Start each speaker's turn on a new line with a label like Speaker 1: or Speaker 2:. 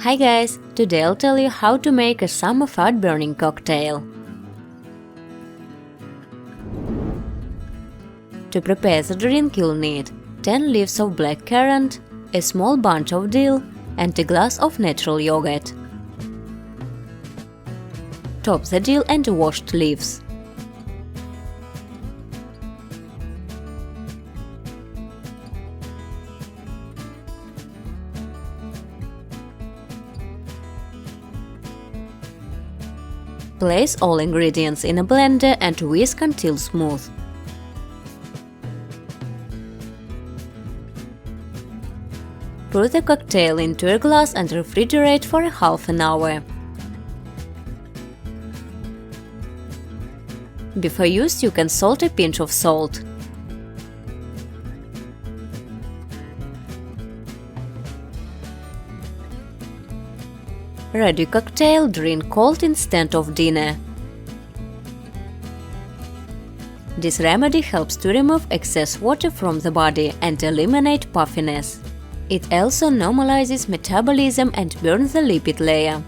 Speaker 1: Hi guys, today I'll tell you how to make a summer fat-burning cocktail. To prepare the drink you'll need 10 leaves of black currant, a small bunch of dill and a glass of natural yogurt. Top the dill and washed leaves. Place all ingredients in a blender and whisk until smooth. Pour the cocktail into a glass and refrigerate for half an hour. Before use, you can salt a pinch of salt. Ready cocktail, drink cold instead of dinner. This remedy helps to remove excess water from the body and eliminate puffiness. It also normalizes metabolism and burns the lipid layer.